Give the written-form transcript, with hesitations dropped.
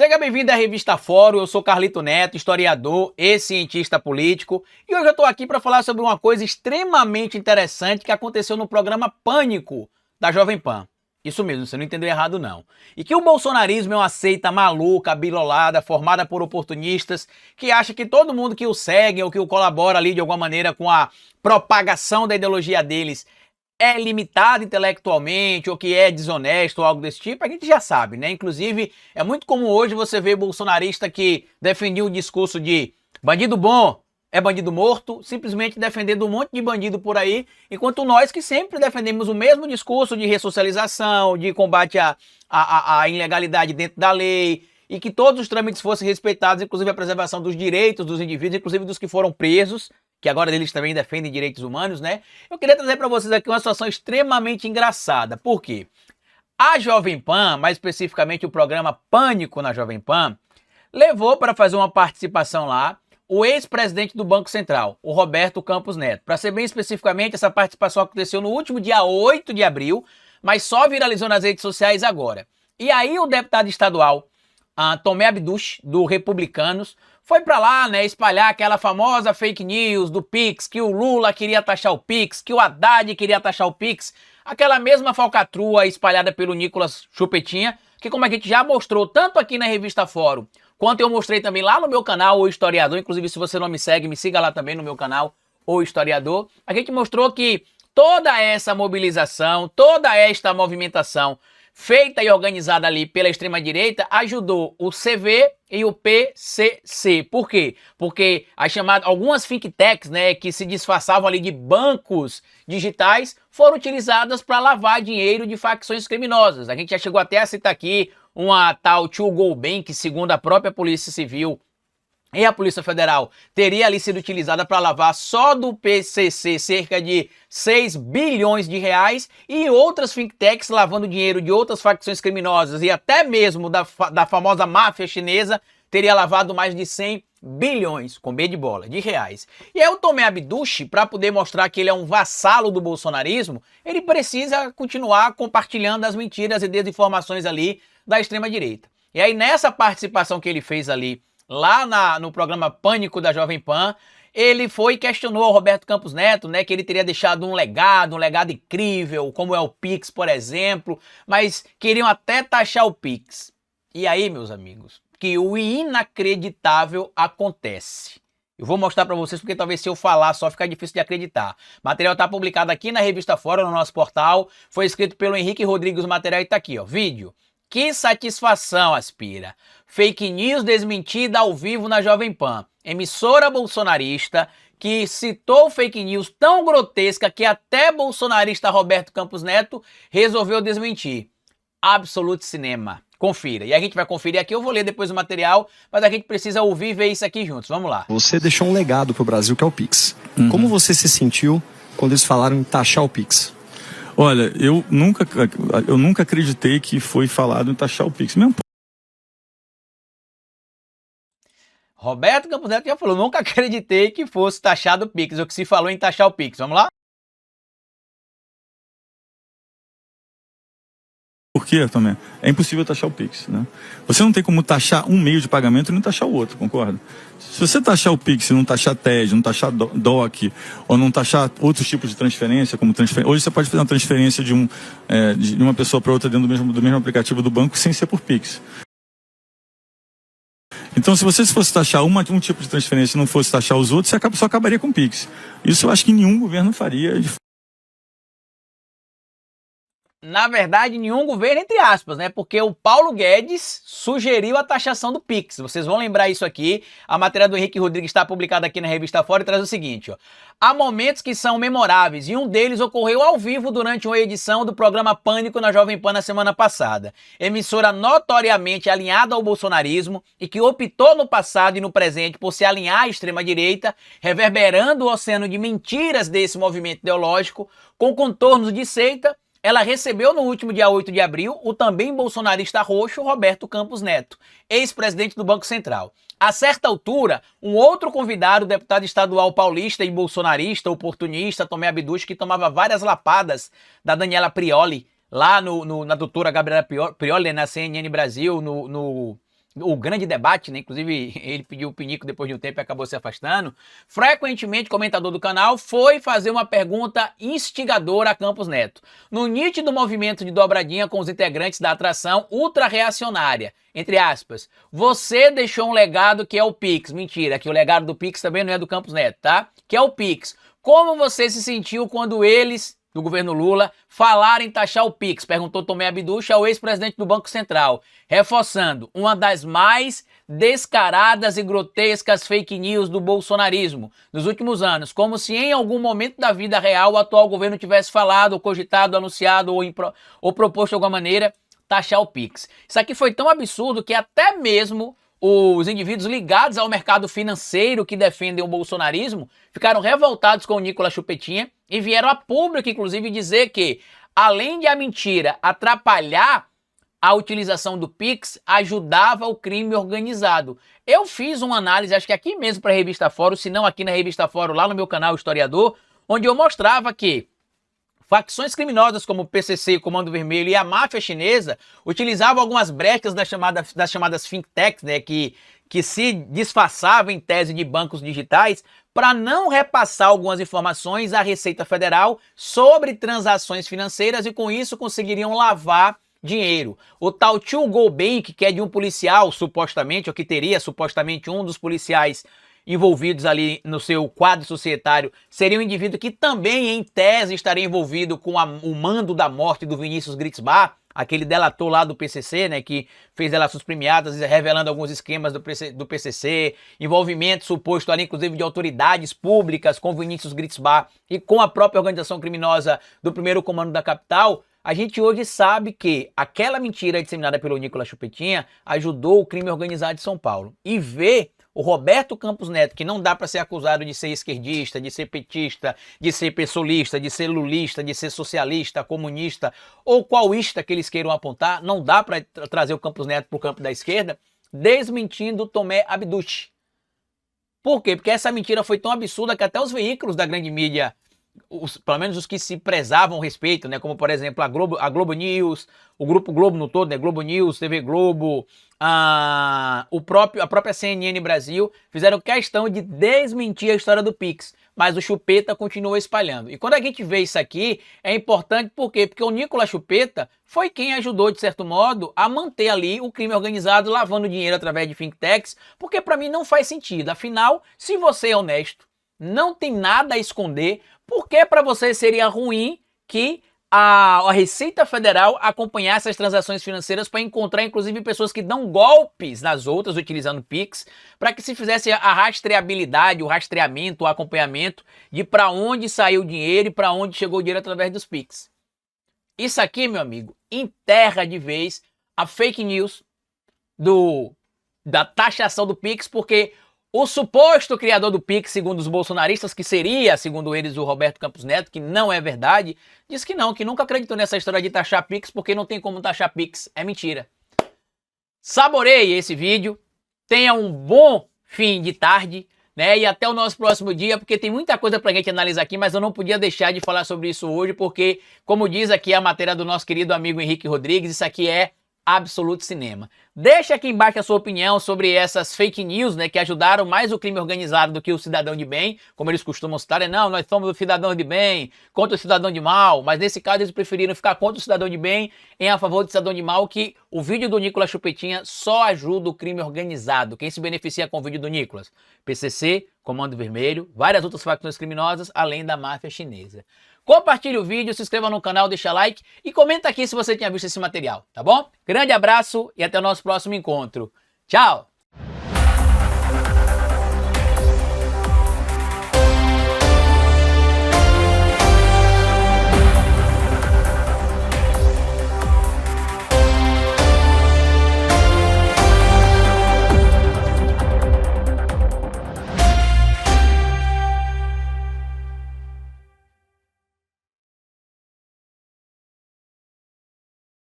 Seja bem-vindo à Revista Fórum, eu sou Carlito Neto, historiador e cientista político, e hoje eu estou aqui para falar sobre uma coisa extremamente interessante que aconteceu no programa Pânico da Jovem Pan. Isso mesmo, você não entendeu errado não. E que o bolsonarismo é uma seita maluca, bilolada, formada por oportunistas, que acha que todo mundo que o segue ou que o colabora ali de alguma maneira com a propagação da ideologia deles é limitado intelectualmente ou que é desonesto ou algo desse tipo, a gente já sabe, né? Inclusive, é muito comum hoje você ver bolsonarista que defendia o discurso de bandido bom é bandido morto, simplesmente defendendo um monte de bandido por aí, enquanto nós que sempre defendemos o mesmo discurso de ressocialização, de combate à ilegalidade dentro da lei, e que todos os trâmites fossem respeitados, inclusive a preservação dos direitos dos indivíduos, inclusive dos que foram presos, que agora eles também defendem direitos humanos, né? Eu queria trazer para vocês aqui uma situação extremamente engraçada. Por quê? A Jovem Pan, mais especificamente o programa Pânico na Jovem Pan, levou para fazer uma participação lá o ex-presidente do Banco Central, o Roberto Campos Neto. Para ser bem especificamente, essa participação aconteceu no último dia 8 de abril, mas só viralizou nas redes sociais agora. E aí o deputado estadual Tomé Abduch, do Republicanos, foi para lá, né, espalhar aquela famosa fake news do Pix, que o Lula queria taxar o Pix, que o Haddad queria taxar o Pix, aquela mesma falcatrua espalhada pelo Nicolas Chupetinha, que como a gente já mostrou tanto aqui na Revista Fórum, quanto eu mostrei também lá no meu canal, O Historiador, inclusive se você não me segue, me siga lá também no meu canal, O Historiador, a gente mostrou que toda essa mobilização, toda esta movimentação feita e organizada ali pela extrema-direita, ajudou o CV e o PCC. Por quê? Porque algumas think techs, né, que se disfarçavam ali de bancos digitais, foram utilizadas para lavar dinheiro de facções criminosas. A gente já chegou até a citar aqui uma tal To Go Bank, que segundo a própria Polícia Civil e a Polícia Federal, teria ali sido utilizada para lavar só do PCC cerca de 6 bilhões de reais e outras think techs lavando dinheiro de outras facções criminosas e até mesmo da famosa máfia chinesa teria lavado mais de 100 bilhões, com B de bola, de reais. E aí o Tomé Abduch, para poder mostrar que ele é um vassalo do bolsonarismo, ele precisa continuar compartilhando as mentiras e desinformações ali da extrema-direita. E aí nessa participação que ele fez ali, lá no programa Pânico da Jovem Pan, ele foi e questionou ao Roberto Campos Neto, né, que ele teria deixado um legado incrível, como é o Pix, por exemplo, mas queriam até taxar o Pix. E aí, meus amigos, que o inacreditável acontece. Eu vou mostrar para vocês porque talvez se eu falar só fica difícil de acreditar. O material está publicado aqui na Revista Fórum, no nosso portal, foi escrito pelo Henrique Rodrigues, o material está aqui, ó, vídeo. Que satisfação, Aspira. Fake news desmentida ao vivo na Jovem Pan. Emissora bolsonarista que citou fake news tão grotesca que até bolsonarista Roberto Campos Neto resolveu desmentir. Absolute Cinema. Confira. E a gente vai conferir aqui, eu vou ler depois o material, mas a gente precisa ouvir e ver isso aqui juntos. Vamos lá. Você deixou um legado pro Brasil que é o Pix. Como você se sentiu quando eles falaram em taxar o Pix? Olha, eu nunca acreditei que foi falado em taxar o Pix. Mesmo. Roberto Campos Neto já falou, nunca acreditei que fosse taxado o Pix, o que se falou em taxar o Pix. Vamos lá? Por quê, Tomé? É impossível taxar o Pix, né? Você não tem como taxar um meio de pagamento e não taxar o outro, concorda? Se você taxar o Pix e não taxar TED, não taxar DOC, ou não taxar outros tipos de transferência, como transferência... Hoje você pode fazer uma transferência de uma pessoa para outra dentro do mesmo aplicativo do banco sem ser por Pix. Então, se você fosse taxar um tipo de transferência e não fosse taxar os outros, você só acabaria com o Pix. Isso eu acho que nenhum governo faria. Na verdade, nenhum governo, entre aspas, né? Porque o Paulo Guedes sugeriu a taxação do Pix. Vocês vão lembrar isso aqui. A matéria do Henrique Rodrigues está publicada aqui na Revista Fórum e traz o seguinte, ó. Há momentos que são memoráveis e um deles ocorreu ao vivo durante uma edição do programa Pânico na Jovem Pan na semana passada. Emissora notoriamente alinhada ao bolsonarismo e que optou no passado e no presente por se alinhar à extrema-direita, reverberando o oceano de mentiras desse movimento ideológico com contornos de seita. Ela recebeu no último dia 8 de abril o também bolsonarista roxo Roberto Campos Neto, ex-presidente do Banco Central. A certa altura, um outro convidado, o deputado estadual paulista e bolsonarista, oportunista, Tomé Abduch, que tomava várias lapadas da Daniela Prioli, lá na doutora Gabriela Prioli, na CNN Brasil, no o grande debate, né? Inclusive ele pediu o pinico depois de um tempo e acabou se afastando, frequentemente comentador do canal foi fazer uma pergunta instigadora a Campos Neto, no nítido movimento de dobradinha com os integrantes da atração ultra-reacionária, entre aspas, você deixou um legado que é o Pix, mentira, que o legado do Pix também não é do Campos Neto, tá? Que é o Pix. Como você se sentiu quando eles, do governo Lula, falaram em taxar o Pix? Perguntou Tomé Abduch ao ex-presidente do Banco Central, reforçando uma das mais descaradas e grotescas fake news do bolsonarismo nos últimos anos, como se em algum momento da vida real o atual governo tivesse falado, ou cogitado, anunciado ou proposto de alguma maneira taxar o Pix. Isso aqui foi tão absurdo que até mesmo os indivíduos ligados ao mercado financeiro que defendem o bolsonarismo ficaram revoltados com o Nicolas Chupetinha e vieram a público, inclusive, dizer que, além de a mentira atrapalhar a utilização do Pix, ajudava o crime organizado. Eu fiz uma análise, acho que aqui mesmo para a Revista Fórum, se não aqui na Revista Fórum, lá no meu canal Historiador, onde eu mostrava que facções criminosas como o PCC, o Comando Vermelho e a máfia chinesa utilizavam algumas brechas das chamadas fintechs, né, que se disfarçavam em tese de bancos digitais para não repassar algumas informações à Receita Federal sobre transações financeiras e com isso conseguiriam lavar dinheiro. O tal To Go Bank, que é de um policial, supostamente, ou que teria supostamente um dos policiais envolvidos ali no seu quadro societário, seria um indivíduo que também, em tese, estaria envolvido com o mando da morte do Vinícius Gritzbach, aquele delator lá do PCC, né, que fez delações premiadas, revelando alguns esquemas do PCC, envolvimento suposto ali, inclusive, de autoridades públicas com Vinícius Gritzbach e com a própria organização criminosa do primeiro comando da capital. A gente hoje sabe que aquela mentira disseminada pelo Nicolas Chupetinha ajudou o crime organizado de São Paulo. E ver o Roberto Campos Neto, que não dá para ser acusado de ser esquerdista, de ser petista, de ser pessoalista, de ser lulista, de ser socialista, comunista ou qualista que eles queiram apontar, não dá para trazer o Campos Neto para o campo da esquerda, desmentindo Tomé Abduch. Por quê? Porque essa mentira foi tão absurda que até os veículos da grande mídia, pelo menos os que se prezavam a respeito, né, como por exemplo a Globo News, o Grupo Globo no todo, né, Globo News, TV Globo, a própria CNN Brasil, fizeram questão de desmentir a história do Pix, mas o Chupeta continuou espalhando. E quando a gente vê isso aqui, é importante por quê? Porque o Nicolas Chupeta foi quem ajudou, de certo modo, a manter ali o crime organizado, lavando dinheiro através de fintechs, porque para mim não faz sentido. Afinal, se você é honesto, não tem nada a esconder, por que para você seria ruim que a Receita Federal acompanhasse as transações financeiras para encontrar, inclusive, pessoas que dão golpes nas outras utilizando Pix, para que se fizesse a rastreabilidade, o rastreamento, o acompanhamento de para onde saiu o dinheiro e para onde chegou o dinheiro através dos Pix. Isso aqui, meu amigo, enterra de vez a fake news da taxação do Pix, porque o suposto criador do Pix, segundo os bolsonaristas, que seria, segundo eles, o Roberto Campos Neto, que não é verdade, diz que não, que nunca acreditou nessa história de taxar Pix, porque não tem como taxar Pix, é mentira. Saboreie esse vídeo, tenha um bom fim de tarde, né, e até o nosso próximo dia, porque tem muita coisa pra gente analisar aqui, mas eu não podia deixar de falar sobre isso hoje, porque, como diz aqui a matéria do nosso querido amigo Henrique Rodrigues, isso aqui é absoluto cinema. Deixa aqui embaixo a sua opinião sobre essas fake news, né, que ajudaram mais o crime organizado do que o cidadão de bem, como eles costumam citar, não, nós somos o cidadão de bem contra o cidadão de mal, mas nesse caso eles preferiram ficar contra o cidadão de bem em a favor do cidadão de mal, que o vídeo do Nicolas Chupetinha só ajuda o crime organizado. Quem se beneficia com o vídeo do Nicolas? PCC, Comando Vermelho, várias outras facções criminosas, além da máfia chinesa. Compartilhe o vídeo, se inscreva no canal, deixa like e comenta aqui se você tinha visto esse material, tá bom? Grande abraço e até o nosso próximo encontro. Tchau!